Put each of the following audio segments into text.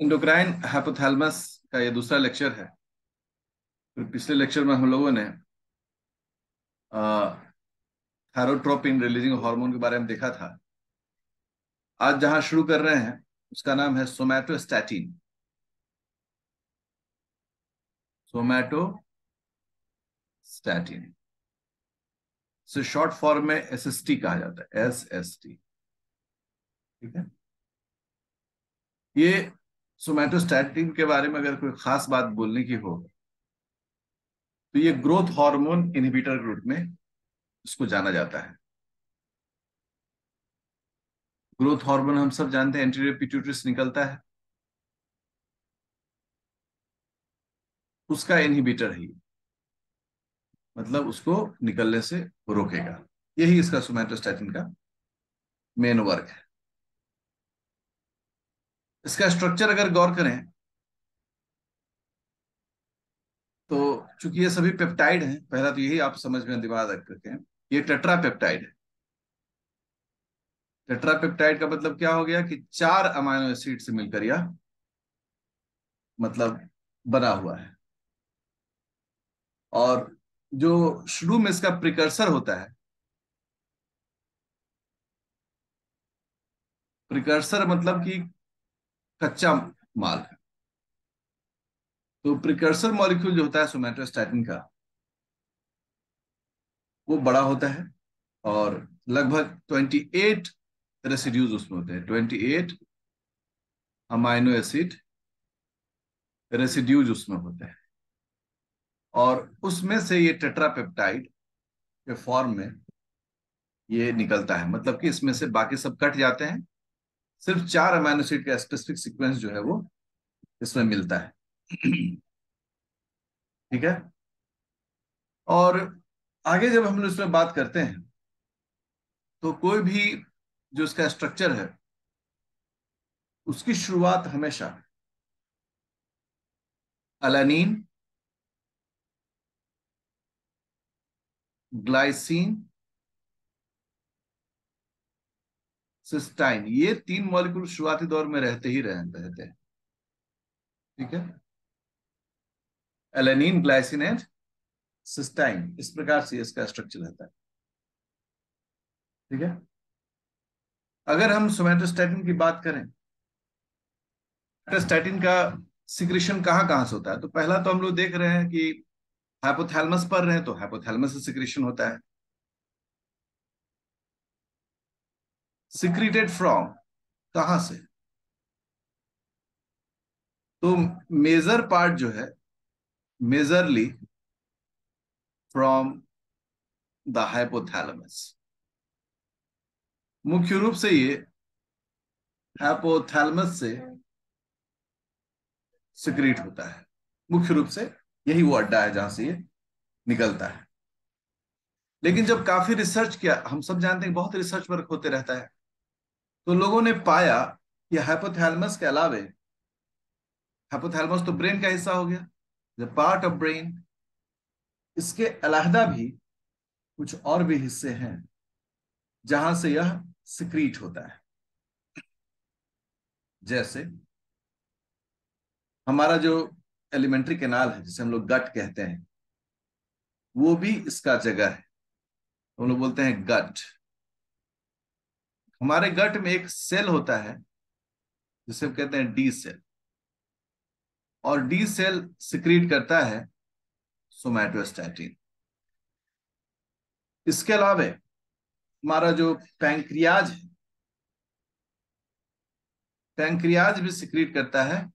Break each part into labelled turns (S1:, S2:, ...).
S1: Endocrine hypothalamus का ये दूसरा लेक्चर है। फिर पिछले लेक्चर में हम लोगों ने थायरोट्रोपिन रिलीजिंग हार्मोन के बारे में देखा था। आज जहां शुरू कर रहे हैं उसका नाम है सोमैटोस्टैटिन। सोमैटोस्टैटिन से शॉर्ट फॉर्म में एसएसटी कहा जाता है, एसएसटी। ठीक है। ये सोमैटोस्टैटिन के बारे में अगर कोई खास बात बोलने की हो तो ये ग्रोथ हार्मोन इनहिबिटर के रूप में इसको जाना जाता है। ग्रोथ हार्मोन हम सब जानते हैं, एंटीरियर पिट्यूटरी से निकलता है, उसका इनहिबिटर है ये। मतलब उसको निकलने से रोकेगा। यही इसका सोमैटोस्टैटिन का मेन वर्क है। इसका स्ट्रक्चर अगर गौर करें तो चूंकि ये सभी पेप्टाइड हैं, पहला तो यही आप समझ में दिमाग रख करके हैं, ये टेट्रा पेप्टाइड है। टेट्रा पेप्टाइड का मतलब क्या हो गया कि 4 अमाइनो एसिड से मिलकर यह मतलब बना हुआ है। और जो शुरू में इसका प्रिकर्सर होता है, प्रिकर्सर मतलब कि कच्चा माल। तो प्रिकर्सर मॉलिक्यूल जो होता है सोमैटोस्टैटिन का, वो बड़ा होता है और लगभग 28 रेसिड्यूज उसमें होते हैं। 28 अमाइनो एसिड रेसिड्यूज उसमें होते हैं और उसमें से ये टेट्रापेप्टाइड के फॉर्म में ये निकलता है। मतलब कि इसमें से बाकी सब कट जाते हैं, सिर्फ 4 अमाइनो एसिड का स्पेसिफिक सीक्वेंस जो है वो इसमें मिलता है। ठीक है। और आगे जब हम लोग इसमें बात करते हैं तो कोई भी जो इसका स्ट्रक्चर है उसकी शुरुआत हमेशा अलानीन, ग्लाइसिन, सिस्टाइन, ये 3 मॉलिक्यूल शुरुआती दौर में रहते ही रहते हैं। ठीक है। एलेनिन, ग्लाइसिन एंड सिस्टाइन, इस प्रकार से इसका स्ट्रक्चर रहता है। ठीक है। अगर हम सोमैटोस्टैटिन की बात करें, सोमैटोस्टैटिन का सिक्रीशन कहाँ कहाँ से होता है, तो पहला तो हम लोग देख रहे हैं कि हाइपोथैलेमस पर रहे हैं तो हाइपोथैलेमस से सिक्रीशन होता है। सिक्रीटेड फ्रॉम, कहां से, तो मेजर पार्ट जो है, मेजरली फ्रॉम द हाइपोथैलेमस। मुख्य रूप से ये हाइपोथैलेमस से सिक्रीट होता है। मुख्य रूप से यही वो अड्डा है जहां से ये निकलता है। लेकिन जब काफी रिसर्च किया, हम सब जानते हैं बहुत रिसर्च वर्क होते रहता है, तो लोगों ने पाया कि हाइपोथैलेमस के अलावे, हाइपोथैलेमस तो ब्रेन का हिस्सा हो गया, द पार्ट ऑफ ब्रेन, इसके अलहदा भी कुछ और भी हिस्से हैं जहां से यह सिक्रीट होता है। जैसे हमारा जो एलिमेंट्री कैनाल है जिसे हम लोग गट कहते हैं, वो भी इसका जगह है। हम लोग बोलते हैं गट। हमारे गट में एक सेल होता है जिसे हम कहते हैं डी सेल, और डी सेल सिक्रीट करता है सोमैटोस्टैटिन। इसके अलावे हमारा जो पैंक्रियाज है, पैंक्रियाज भी सिक्रीट करता है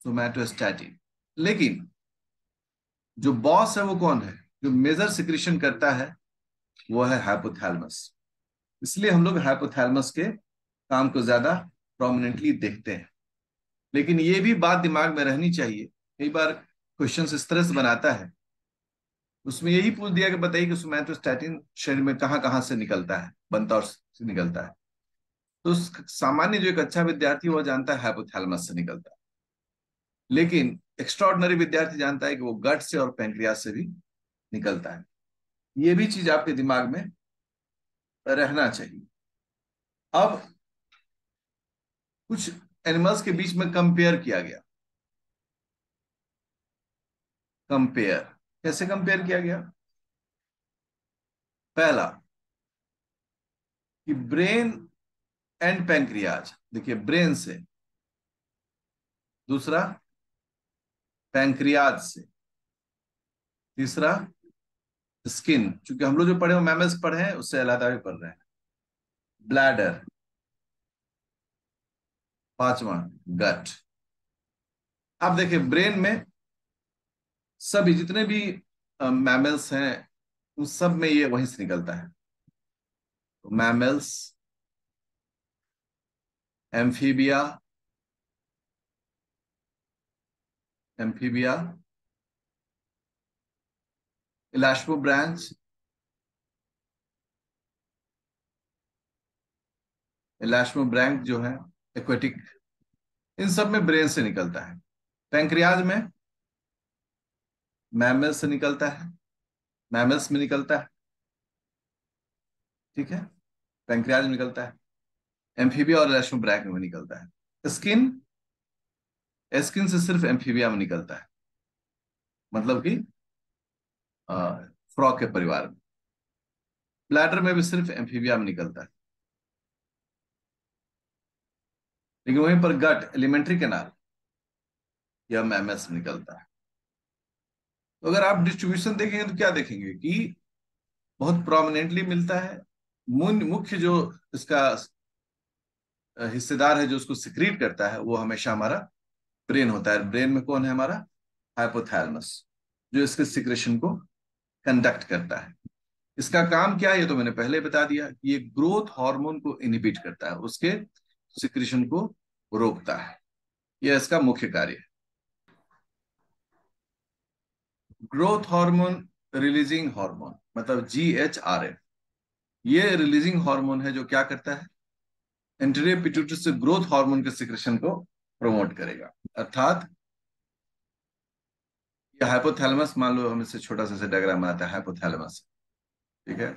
S1: सोमैटोस्टैटिन। लेकिन जो बॉस है वो कौन है, जो मेजर सिक्रीशन करता है वो है हाइपोथैलेमस। इसलिए हम लोग हाइपोथैलेमस के काम को ज्यादा प्रोमिनेंटली देखते हैं। लेकिन ये भी बात दिमाग में रहनी चाहिए, कई बार क्वेश्चन इस तरह से बनाता है, उसमें यही पूछ दिया कि बताइए कि सोमैटोस्टैटिन शरीर में कहाँ कहाँ से निकलता है, बनता और से निकलता है। तो सामान्य जो एक अच्छा विद्यार्थी वह जानता है हाइपोथैलेमस से निकलता है, लेकिन एक्स्ट्राऑर्डिनरी विद्यार्थी जानता है कि वो गट से और पैंक्रियाज से भी निकलता है। ये भी चीज आपके दिमाग में रहना चाहिए। अब कुछ एनिमल्स के बीच में कंपेयर किया गया। कंपेयर कैसे कंपेयर किया गया? पहला कि ब्रेन एंड पैंक्रियाज, देखिए ब्रेन से, दूसरा पैंक्रियाज से, तीसरा स्किन, चूंकि हम लोग जो पढ़े हो मैमल्स पढ़े हैं उससे अलग भी पढ़ रहे हैं, ब्लैडर, पांचवा गट। अब देखिए ब्रेन में सभी जितने भी मैमल्स हैं उन सब में ये वहीं से निकलता है। Mammals, amphibia, amphibia, elasto branch, elasto branch जो है एक्वेटिक, इन सब में ब्रेन से निकलता है। पैंक्रियाज में मैमल्स से निकलता है, मैमल्स में निकलता है, ठीक है, पैंक्रियाज में निकलता है। एम्फीबिया और इलास्टो ब्रांच में निकलता है। स्किन, स्किन से सिर्फ एम्फीबिया में निकलता है, मतलब कि फ्रॉग के परिवार में। ब्लैडर में भी सिर्फ एम्फीबिया में निकलता है। लेकिन वहीं पर गट, एलिमेंट्री कैनाल, यह मैमल्स में निकलता है। तो अगर आप डिस्ट्रीब्यूशन देखेंगे तो क्या देखेंगे कि बहुत प्रोमिनेंटली मिलता है। मुख्य जो इसका हिस्सेदार है जो उसको सिक्रीट करता है वो हमेशा हमारा ब्रेन होता है। ब्रेन में कौन है? हमारा हाइपोथैलेमस, जो इसके सिक्रेशन को कंडक्ट करता है। इसका काम क्या है ये तो मैंने पहले बता दिया कि ये ग्रोथ हार्मोन को इनहिबिट करता है, उसके सिक्रेशन को रोकता है। यह इसका मुख्य कार्य है। ग्रोथ हार्मोन रिलीजिंग हार्मोन मतलब GHRH, ये रिलीजिंग हार्मोन है जो क्या करता है? एंटीरियर पिट्यूटरी से ग्रोथ हार्मोन के सिक्रेशन को प्रमोट करेगा। अर्थात ये हाइपोथैलेमस, मान लो हम इससे छोटा सा डायग्राम बनाते हैं हाइपोथैलेमस, ठीक है,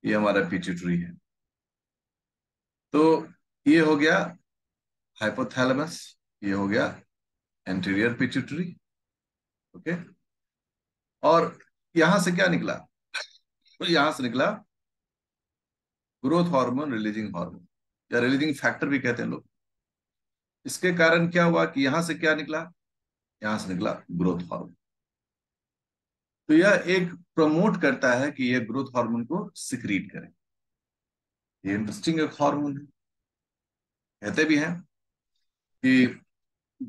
S1: ये हमारा पिट्यूटरी है। तो ये हो गया हाइपोथैलेमस, ये हो गया एंटीरियर पिट्यूटरी, ओके। और यहां से क्या निकला? तो यहां से निकला ग्रोथ हार्मोन रिलीजिंग हार्मोन, या रिलीजिंग फैक्टर भी कहते हैं लोग। इसके कारण क्या हुआ कि यहां से क्या निकला? यहां से निकला ग्रोथ हार्मोन। तो यह एक प्रमोट करता है कि यह ग्रोथ हार्मोन को सिक्रीट करे। ये इंटरेस्टिंग एक हार्मोन है। कहते भी हैं कि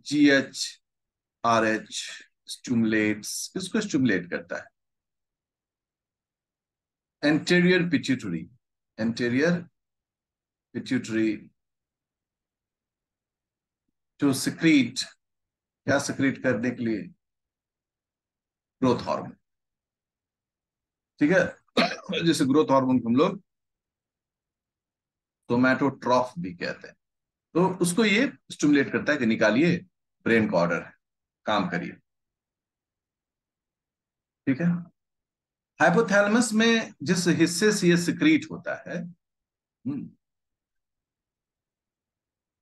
S1: GHRH स्टिमुलेट्स, किसको स्टिमुलेट करता है? Anterior pituitary, anterior pituitary to secrete, क्या सिक्रीट करने के लिए? ग्रोथ हार्मोन, ठीक है। जैसे ग्रोथ हार्मोन को हम लोग सोमैटोट्रॉफ भी कहते हैं। तो उसको ये स्टिमुलेट करता है कि निकालिए, ब्रेन का ऑर्डर है, काम करिए, ठीक है। हाइपोथैलेमस में जिस हिस्से से ये सिक्रीट होता है,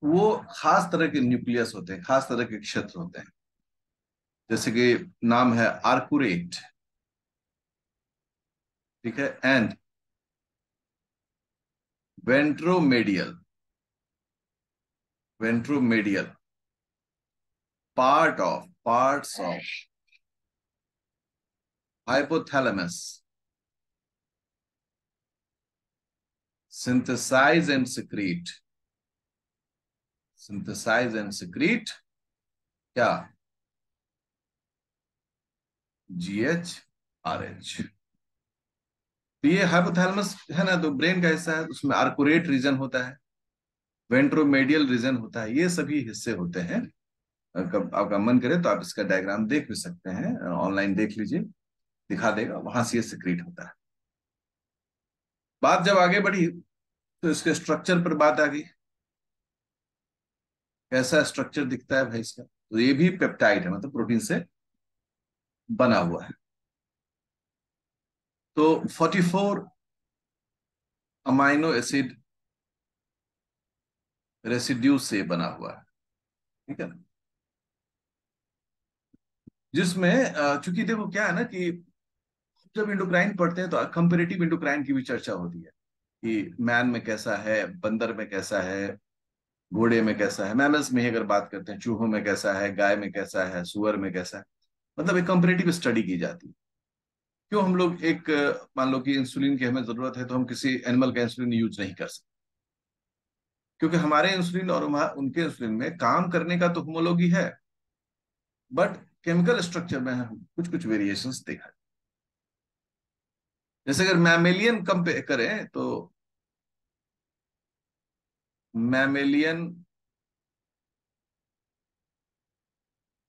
S1: वो खास तरह के न्यूक्लियस होते हैं, खास तरह के क्षेत्र होते हैं। जैसे कि नाम है आर्कुरेट, ठीक है, and ventromedial, ventromedial parts of hypothalamus synthesize and secrete, synthesize and secrete क्या? GHRH। तो ये हाइपोथैलेमस है ना, तो ब्रेन का हिस्सा है, उसमें आर्कुरेट रीजन होता है, वेंट्रोमेडियल रीजन होता है, ये सभी हिस्से होते हैं। कब आपका मन करे तो आप इसका डायग्राम देख भी सकते हैं, ऑनलाइन देख लीजिए, दिखा देगा, वहां से ये सिक्रीट होता है। बात जब आगे बढ़ी तो इसके स्ट्रक्चर पर बात आ गई। कैसा स्ट्रक्चर दिखता है भाई इसका? तो ये भी पेप्टाइड है, मतलब प्रोटीन से बना हुआ है। तो 44 अमाइनो एसिड रेसिड्यू से बना हुआ है, ठीक है। जिसमें चूंकि देखो क्या है ना कि जब इंडोक्राइन पढ़ते हैं तो कंपेरेटिव इंडोक्राइन की भी चर्चा होती है कि मैन में कैसा है, बंदर में कैसा है, घोड़े में कैसा है, मैमल्स में ही अगर बात करते हैं, चूहों में कैसा है, गाय में कैसा है, सुअर में कैसा है। मतलब एक कंपेरेटिव स्टडी की जाती है। क्यों हम लोग एक मान लो कि इंसुलिन की हमें जरूरत है तो हम किसी एनिमल का इंसुलिन यूज नहीं कर सकते, क्योंकि हमारे इंसुलिन और उनके इंसुलिन में काम करने का तो होमोलॉजी है, बट केमिकल स्ट्रक्चर में हम कुछ कुछ वेरिएशंस देखा है। जैसे अगर मैमेलियन कंपेयर करें तो मैमेलियन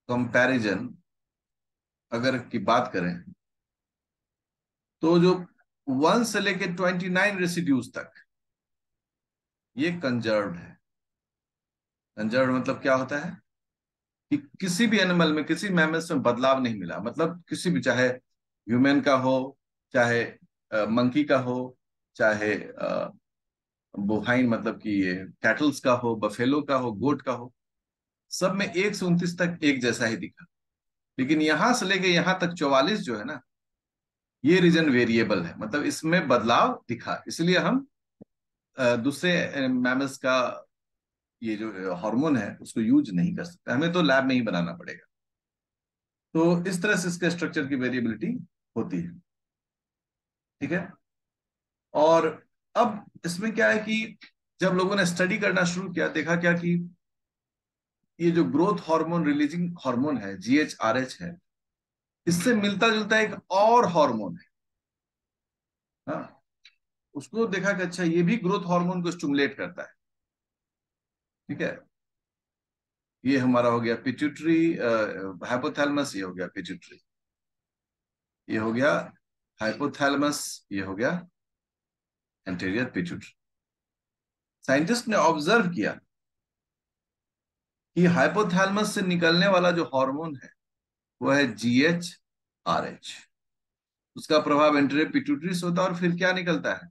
S1: कंपैरिजन अगर की बात करें तो जो 1 से लेके 29 रेसिड्यूज तक ये कंजर्व्ड है। कंजर्व्ड मतलब क्या होता है कि किसी भी एनिमल में, किसी मैमल्स में बदलाव नहीं मिला, मतलब किसी भी, चाहे ह्यूमन का हो, चाहे मंकी का हो, चाहे बोफाइन मतलब कि ये कैटल्स का हो, बफेलो का हो, गोट का हो, सब में 1 से 29 तक एक जैसा ही दिखा। लेकिन यहां से लेके यहां तक 44 जो है ना, ये रीजन वेरिएबल है, मतलब इसमें बदलाव दिखा। इसलिए हम दूसरे मैमल्स का ये जो हार्मोन है उसको यूज नहीं कर सकते, हमें तो लैब में ही बनाना पड़ेगा। तो इस तरह से इसके स्ट्रक्चर की वेरिएबिलिटी होती है, ठीक है। और अब इसमें क्या है कि जब लोगों ने स्टडी करना शुरू किया, देखा क्या कि ये जो ग्रोथ हार्मोन रिलीजिंग हार्मोन है, GHRH है, इससे मिलता जुलता एक और हार्मोन है। हाँ, उसको देखा कि अच्छा ये भी ग्रोथ हार्मोन को स्टिमुलेट करता है, ठीक है। ये हमारा हो गया पिट्यूटरी, हाइपोथैलेमस, ये हो गया पिट्यूटरी, ये हो गया हाइपोथैलेमस, ये हो गया एंटीरियर पिट्यूटरी। साइंटिस्ट ने ऑब्जर्व किया कि हाइपोथैलेमस से निकलने वाला जो हार्मोन है वो है GHRH। उसका प्रभाव एंटीरियर पिट्यूटरी से होता है और फिर क्या निकलता है,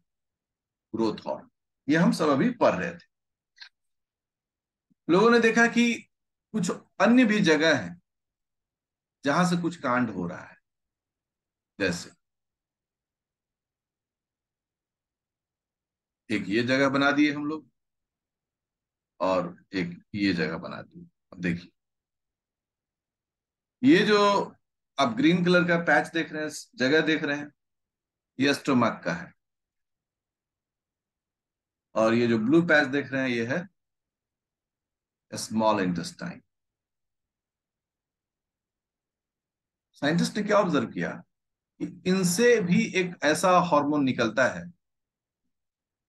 S1: ग्रोथ हार्मोन। ये हम सब अभी पढ़ रहे थे। लोगों ने देखा कि कुछ अन्य भी जगह है जहां से कुछ कांड हो रहा है। जैसे एक ये जगह बना दिए हम लोग, और एक ये जगह बना दी। अब देखिए, ये जो आप ग्रीन कलर का पैच देख रहे हैं, जगह देख रहे हैं, ये स्टोमक का है। और ये जो ब्लू पैच देख रहे हैं ये है स्मॉल इंटेस्टाइन। साइंटिस्ट ने क्या ऑब्जर्व किया कि इनसे भी एक ऐसा हार्मोन निकलता है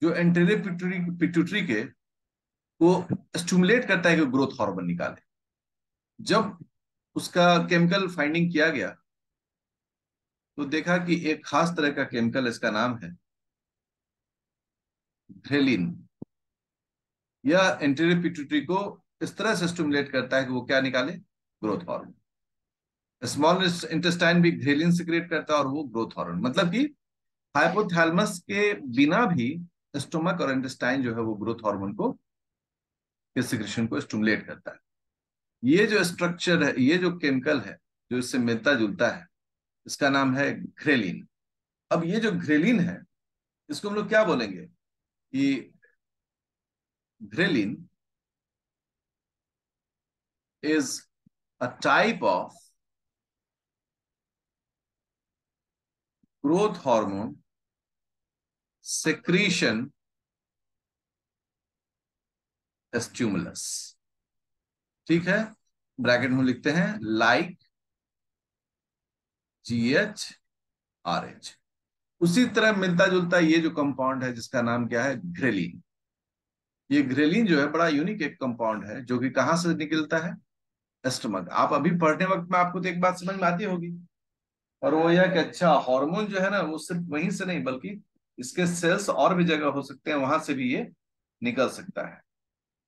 S1: जो एंटीरियर पिट्यूटरी पिट्यूटरी के को स्टिमुलेट करता है कि ग्रोथ हार्मोन निकाले। जब उसका केमिकल फाइंडिंग किया गया तो देखा कि एक खास तरह का केमिकल, इसका नाम है ग्रेलिन। यह एंटीरियर पिट्यूटरी को इस तरह से स्टिमुलेट करता है कि वो क्या निकाले, ग्रोथ हार्मोन। स्मॉल इंटेस्टाइन भी ग्रेलिन सिक्रेट करता है और वो ग्रोथ हार्मोन, मतलब कि हाइपोथैलेमस के बिना भी स्टोमक और इंटेस्टाइन जो है वो ग्रोथ हार्मोन को, के सिक्रेशन को स्टिमुलेट करता है। ये जो स्ट्रक्चर है, ये जो केमिकल है जो इससे मिलता जुलता है, इसका नाम है ग्रेलिन। अब ये जो ग्रेलिन है, इसको हम लोग क्या बोलेंगे कि ghrelin is a type of growth hormone secretion stimulus, ठीक है। ब्रैकेट में लिखते हैं लाइक GHRH। उसी तरह मिलता जुलता ये जो कंपाउंड है जिसका नाम क्या है, ग्रेलिन। ये ग्रेलिन जो है बड़ा यूनिक एक कंपाउंड है जो कि कहां से निकलता है, एस्टमक। आप अभी पढ़ने वक्त में आपको तो एक बात समझ में आती होगी, और वो यह कि अच्छा हार्मोन जो है ना वो सिर्फ वहीं से नहीं बल्कि इसके सेल्स और भी जगह हो सकते हैं, वहां से भी ये निकल सकता है।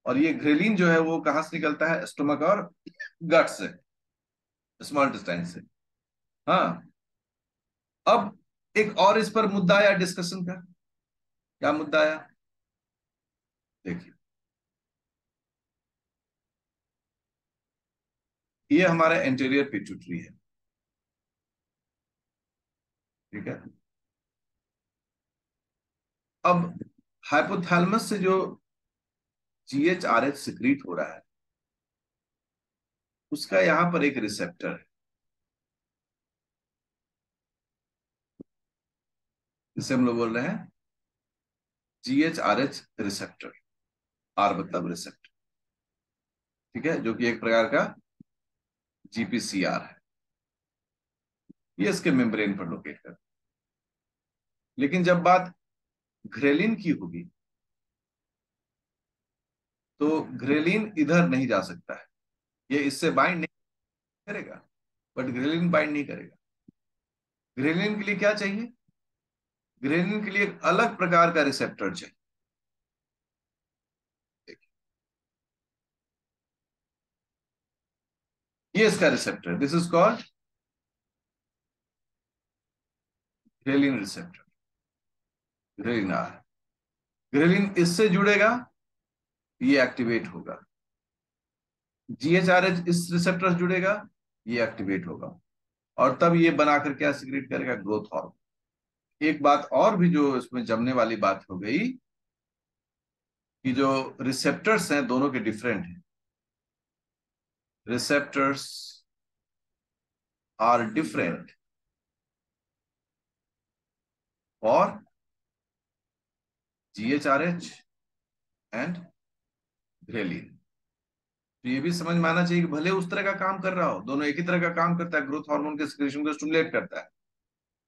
S1: और ये ग्रेलिन जो है वो कहाँ से निकलता है, स्टोमक और गट से, स्मॉल इंटेस्टाइन से। हाँ, अब एक और इस पर मुद्दा आया डिस्कशन का। क्या मुद्दा आया, देखिए। ये हमारा एंटीरियर पिट्यूटरी है, ठीक है। अब हाइपोथैलेमस से जो GHRH सिक्रीट हो रहा है, उसका यहां पर एक रिसेप्टर है, जिसे हम लोग बोल रहे हैं GHRH रिसेप्टर। आर मतलब रिसेप्टर, ठीक है, जो कि एक प्रकार का GPCR है। ये इसके मेम्ब्रेन पर लोकेट करता है। लेकिन जब बात घ्रेलिन की होगी, तो घ्रेलिन इधर नहीं जा सकता है, ये इससे बाइंड नहीं करेगा, बट घ्रेलिन बाइंड नहीं करेगा। घ्रेलिन के लिए क्या चाहिए? घ्रेलिन के लिए एक अलग प्रकार का रिसेप्टर चाहिए। ये इसका receptor, this is called ghrelin receptor, ghrelin R. Ghrelin इससे जुड़ेगा, ये एक्टिवेट होगा। GHRH इस रिसेप्टर से जुड़ेगा, ये एक्टिवेट होगा, और तब ये बनाकर क्या सिक्रेट करेगा? Growth hormone. एक बात और भी जो इसमें जमने वाली बात हो गई, कि जो रिसेप्टर्स हैं दोनों के डिफरेंट हैं। Receptors are different for GHRH and ghrelin. तो ये भी समझ में आना चाहिए कि भले उस तरह का काम कर रहा हो, दोनों एक ही तरह का काम करता है, ग्रोथ हार्मोन के सिक्रेशन को स्टिमुलेट करता है,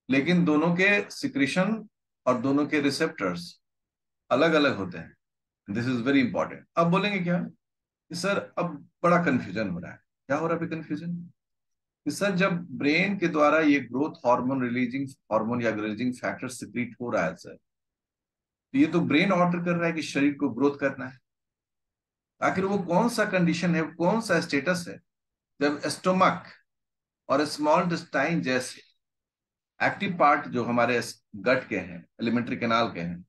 S1: लेकिन दोनों के सिक्रेशन और दोनों के रिसेप्टर्स अलग अलग होते हैं। This is very important. अब बोलेंगे क्या कि सर अब बड़ा कंफ्यूजन हो रहा है। क्या हो रहा है कंफ्यूजन? कि सर जब ब्रेन के द्वारा ये ग्रोथ हार्मोन रिलीजिंग हार्मोन या रिलीजिंग फैक्टर सिक्रीट हो रहा है सर, तो ये तो ब्रेन ऑर्डर कर रहा है कि शरीर को ग्रोथ करना है। आखिर वो कौन सा कंडीशन है, कौन सा स्टेटस है, जब स्टोमक और स्मॉल इंटेस्टाइन जैसे एक्टिव पार्ट जो हमारे गट के हैं, एलिमेंट्री कैनाल के हैं,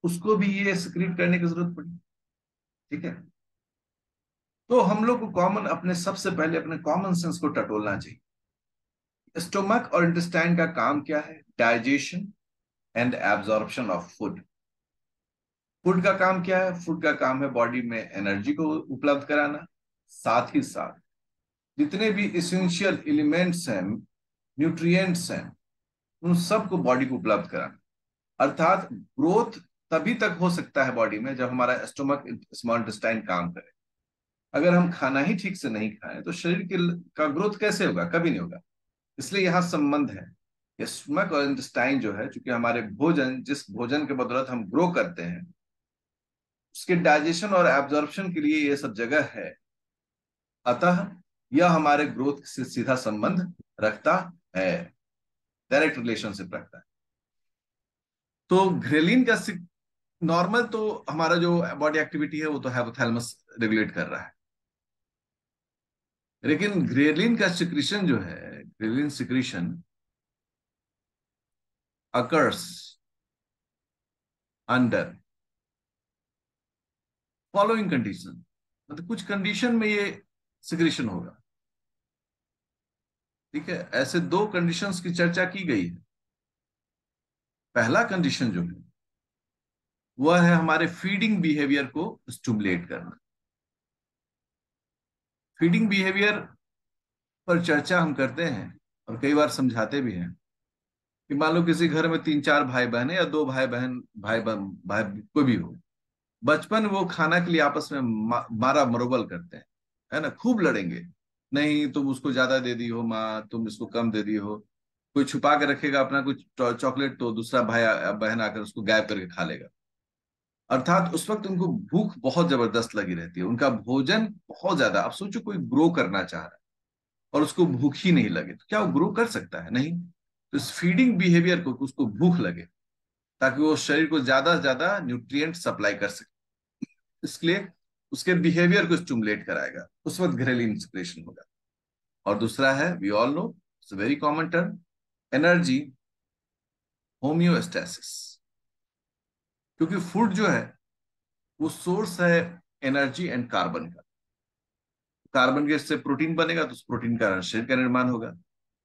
S1: उसको भी ये सिक्रीट करने की जरूरत पड़ी, ठीक है। तो हम लोग को कॉमन अपने सबसे पहले अपने कॉमन सेंस को टटोलना चाहिए। स्टोमक और इंटेस्टाइन का काम क्या है? Digestion and absorption of food. Food का काम क्या है? फूड का काम है बॉडी में एनर्जी को उपलब्ध कराना, साथ ही साथ जितने भी इसेंशियल एलिमेंट्स हैं, न्यूट्रिएंट्स हैं, उन सबको बॉडी को उपलब्ध कराना। अर्थात ग्रोथ तभी तक हो सकता है बॉडी में जब हमारा स्टोमक स्मॉल इंटेस्टाइन काम करे। अगर हम खाना ही ठीक से नहीं खाएं तो शरीर के का ग्रोथ कैसे होगा? कभी नहीं होगा। इसलिए यहां संबंध है। स्टमक और इंटेस्टाइन जो है, चूंकि हमारे भोजन, जिस भोजन के बदौलत हम ग्रो करते हैं, उसके डाइजेशन और एब्जॉर्प्शन के लिए ये सब जगह है। अतः यह हमारे ग्रोथ से सीधा संबंध रखता है, डायरेक्ट रिलेशनशिप रखता है। तो घ्रेलिन का नॉर्मल तो हमारा जो बॉडी एक्टिविटी है वो तो हाइपोथैलेमस रेगुलेट कर रहा है, लेकिन ग्रेलिन का सिक्रीशन जो है, ghrelin secretion occurs under following condition. मतलब कुछ कंडीशन में ये सिक्रीशन होगा, ठीक है। ऐसे दो कंडीशंस की चर्चा की गई है। पहला कंडीशन जो है वह है हमारे फीडिंग बिहेवियर को स्टिमुलेट करना। फीडिंग बिहेवियर पर चर्चा हम करते हैं और कई बार समझाते भी हैं कि मान लो किसी घर में तीन चार भाई बहन है, या दो भाई बहन, भाई कोई भी हो, बचपन वो खाना के लिए आपस में मारा मरोबल करते हैं, है ना, खूब लड़ेंगे। नहीं तुम उसको ज्यादा दे दी हो माँ, तुम इसको कम दे दी हो। कोई छुपा के रखेगा अपना कुछ चॉकलेट, तो दूसरा भाई बहन आकर उसको गायब करके खा लेगा। अर्थात उस वक्त उनको भूख बहुत जबरदस्त लगी रहती है, उनका भोजन बहुत ज्यादा। आप सोचो कोई ग्रो करना चाह रहा है और उसको भूख ही नहीं लगे, तो क्या वो ग्रो कर सकता है? नहीं। तो इस फीडिंग बिहेवियर को, उसको भूख लगे ताकि वो शरीर को ज्यादा से ज्यादा न्यूट्रिएंट सप्लाई कर सके, इसलिए उसके बिहेवियर को स्टिमुलेट कराएगा, उस वक्त घरेलू इंस्पिरेशन होगा। और दूसरा है, we all know, it's very common term, energy homeostasis. क्योंकि फूड जो है वो सोर्स है एनर्जी एंड कार्बन का। कार्बन गैस से प्रोटीन बनेगा तो उस प्रोटीन का शरीर का निर्माण होगा।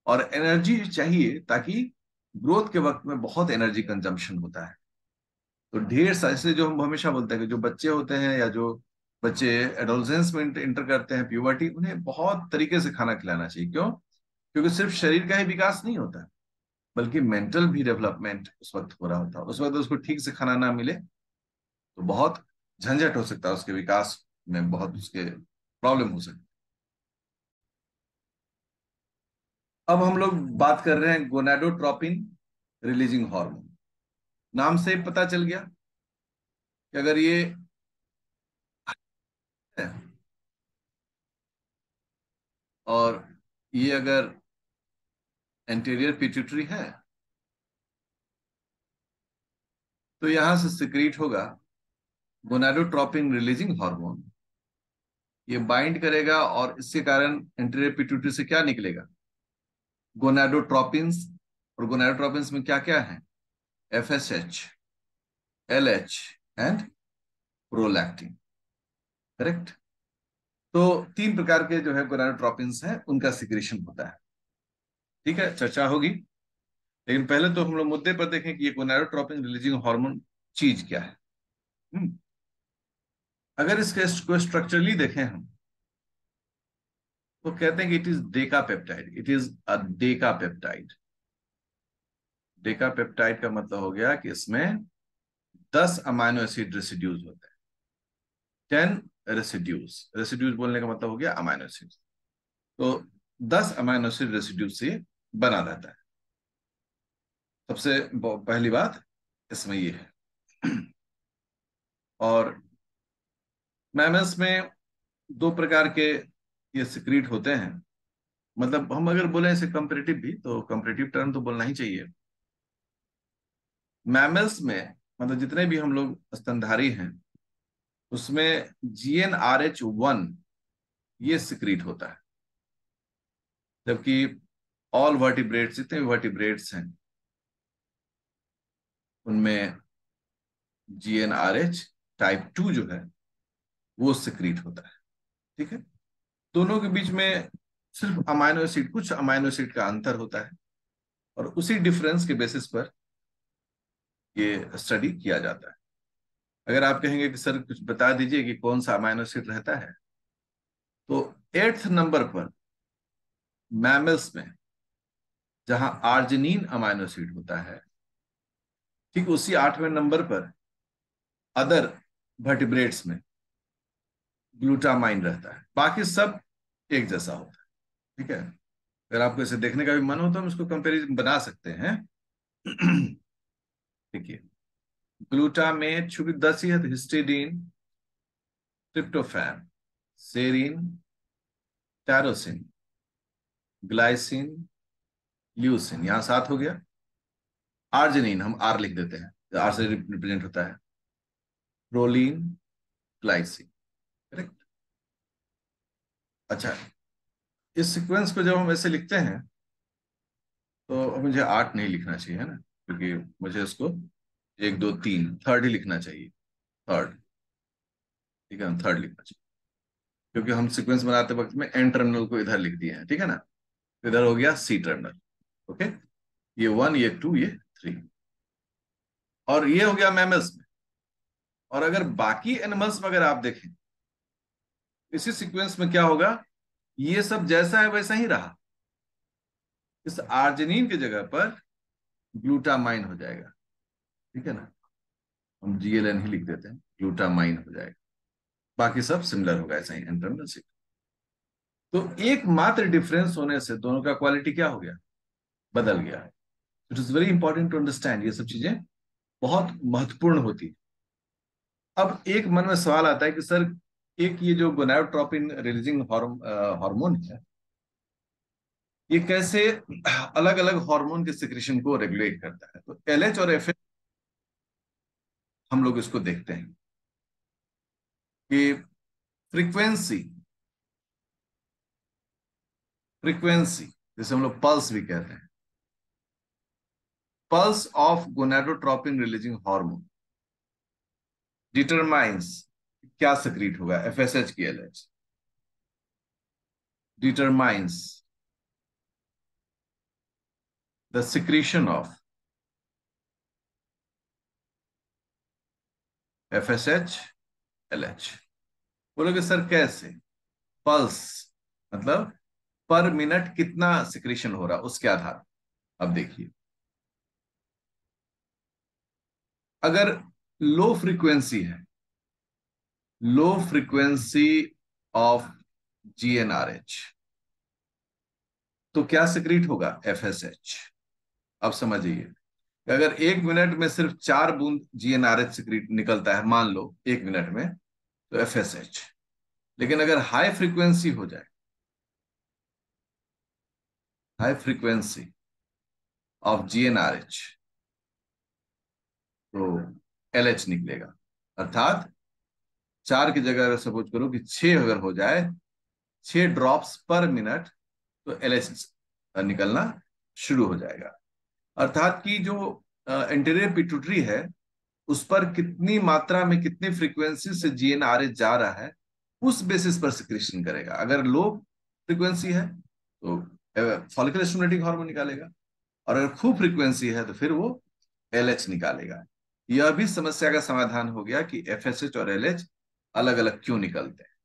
S1: और एनर्जी चाहिए, ताकि ग्रोथ के वक्त में बहुत एनर्जी कंजम्पशन होता है। तो ढेर सारे, इसलिए जो हम हमेशा बोलते हैं कि जो बच्चे होते हैं या जो बच्चे एडोलसेंस में इंटर करते हैं, प्यूबर्टी, उन्हें बहुत तरीके से खाना खिलाना चाहिए। क्यों? क्योंकि सिर्फ शरीर का ही विकास नहीं होता, बल्कि मेंटल भी डेवलपमेंट उस वक्त हो रहा होता है। उस वक्त उसको ठीक से खाना ना मिले तो बहुत झंझट हो सकता है, उसके विकास में बहुत उसके प्रॉब्लम हो सकती है। अब हम लोग बात कर रहे हैं गोनाडोट्रोपिन रिलीजिंग हार्मोन। नाम से पता चल गया कि अगर ये है और ये अगर एंटीरियर पिट्यूटरी है, तो यहां से सिक्रीट होगा गोनाडोट्रोपिन रिलीजिंग हार्मोन। ये बाइंड करेगा और इसके कारण एंटीरियर पिट्यूटरी से क्या निकलेगा? गोनाडोट्रोपिन्स। और गोनाडोट्रोपिन्स में क्या क्या है? FSH, LH and prolactin. Correct. तो तीन प्रकार के जो है गोनाडोट्रोपिन्स हैं, उनका सिक्रेशन होता है। ठीक है, चर्चा होगी। लेकिन पहले तो हम लोग मुद्दे पर देखें कि ये गोनाडोट्रोपिन रिलीजिंग हार्मोन चीज क्या है। हम्म, अगर इसके को स्ट्रक्चरली देखें हम, तो कहते हैं कि it is Deka peptide. It is a Deka peptide. Deka peptide का मतलब हो गया कि इसमें 10 अमाइनो एसिड रेसिड्यूज होते हैं। 10 रेसिड्यूज। रेसिड्यूज बोलने का मतलब हो गया अमाइनो एसिड। तो 10 अमाइनो एसिड रेसिड्यूज से बना रहता है। सबसे पहली बात इसमें ये है। और मैमल्स में दो प्रकार के ये सिक्रीट होते हैं। मतलब हम अगर बोले इसे कंपेरेटिव भी, तो कंपेरेटिव टर्म तो बोलना ही चाहिए। मैमल्स में मतलब जितने भी हम लोग स्तनधारी हैं, उसमें GnRH1 ये सिक्रीट होता है। जबकि ऑल वर्टिब्रेट्स, जितने भी वर्टिब्रेट्स हैं, उनमें GnRH टाइप 2 जो है वो सिक्रीट होता है। ठीक है। दोनों के बीच में सिर्फ अमाइनो एसिड, कुछ अमाइनो एसिड का अंतर होता है, और उसी डिफरेंस के बेसिस पर ये स्टडी किया जाता है। अगर आप कहेंगे कि सर कुछ बता दीजिए कि कौन सा अमाइनो एसिड रहता है, तो 8th नंबर पर मैमल्स में जहां आर्जिनिन अमाइनो एसिड होता है, ठीक उसी 8वें नंबर पर अदर वर्टिब्रेट्स में ग्लूटामाइन रहता है। बाकी सब एक जैसा होता है। ठीक है। अगर आपको इसे देखने का भी मन हो तो हम इसको कंपेरिजन बना सकते हैं। देखिए, ग्लूटामेट चूंकि 10 ही है, तो histidine, tryptophan, serine, tyrosine, glycine, leucine, यहां 7 हो गया। आर्जिनिन हम आर लिख देते हैं, आर से रिप्रेजेंट होता है। Proline, glycine. करेक्ट। अच्छा, इस सीक्वेंस को जब हम ऐसे लिखते हैं, तो अब मुझे 8 नहीं लिखना चाहिए, है ना? क्योंकि मुझे इसको 1 2 3 थर्ड ही लिखना चाहिए। थर्ड। ठीक है, हम थर्ड लिखना चाहिए, क्योंकि हम सीक्वेंस बनाते वक्त में एन टर्मिनल को इधर लिख दिए हैं। ठीक है ना? तो इधर हो गया C टर्मिनल। ओके। ये 1, ये 2, ये 3। और ये हो गया मैमल्स में। और अगर बाकी एनिमल्स में अगर आप देखें, इसी सीक्वेंस में क्या होगा? ये सब जैसा है वैसा ही रहा। इस आर्जिनिन की जगह पर ग्लूटामाइन हो जाएगा। ठीक है ना? हम GLN ही लिख देते हैं, ग्लूटामाइन हो जाएगा। बाकी सब सिमिलर होगा, ऐसा ही एंटरनल से। तो एकमात्र डिफरेंस होने से दोनों का क्वालिटी क्या हो गया? बदल गया। It is very important to understand. ये सब चीजें बहुत महत्वपूर्ण होती। अब एक मन में सवाल आता है कि सर, एक ये जो गोनाडोट्रोपिन रिलीजिंग हार्मोन है, ये कैसे अलग अलग हार्मोन के सिक्रेशन को रेगुलेट करता है? तो LH और FH हम लोग इसको देखते हैं कि फ्रीक्वेंसी फ्रीक्वेंसी जैसे हम लोग पल्स भी कहते हैं, pulse of gonadotropin releasing hormone determines क्या सक्रीट होगा, FSH की LH। Determines the secretion of FSH LH। बोलोगे सर कैसे? पल्स, मतलब पर मिनट कितना सिक्रीशन हो रहा उसके आधार। अब देखिए, अगर लो फ्रीक्वेंसी है, लो फ्रीक्वेंसी ऑफ GnRH, तो क्या सिक्रीट होगा? FSH। अब समझिए, अगर 1 मिनट में सिर्फ 4 बूंद GnRH सिक्रीट निकलता है, मान लो 1 मिनट में, तो FSH। लेकिन अगर हाई फ्रीक्वेंसी हो जाए, हाई फ्रीक्वेंसी ऑफ GnRH, तो LH निकलेगा। अर्थात 4 की जगह अगर सपोज करो कि 6 अगर हो जाए, 6 ड्रॉप्स पर मिनट, तो LH निकलना शुरू हो जाएगा। अर्थात कि जो एंटीरियर पिट्यूटरी है, उस पर कितनी मात्रा में, कितनी फ्रीक्वेंसी से GnRH जा रहा है, उस बेसिस पर सिक्रेशन करेगा। अगर लो फ्रीक्वेंसी है तो फॉलिकल स्टिमुलेटिंग हार्मोन निकालेगा, और अगर खूब फ्रीक्वेंसी है तो फिर वो LH निकालेगा। यह भी समस्या का समाधान हो गया कि FSH और LH अलग अलग क्यों निकलते हैं।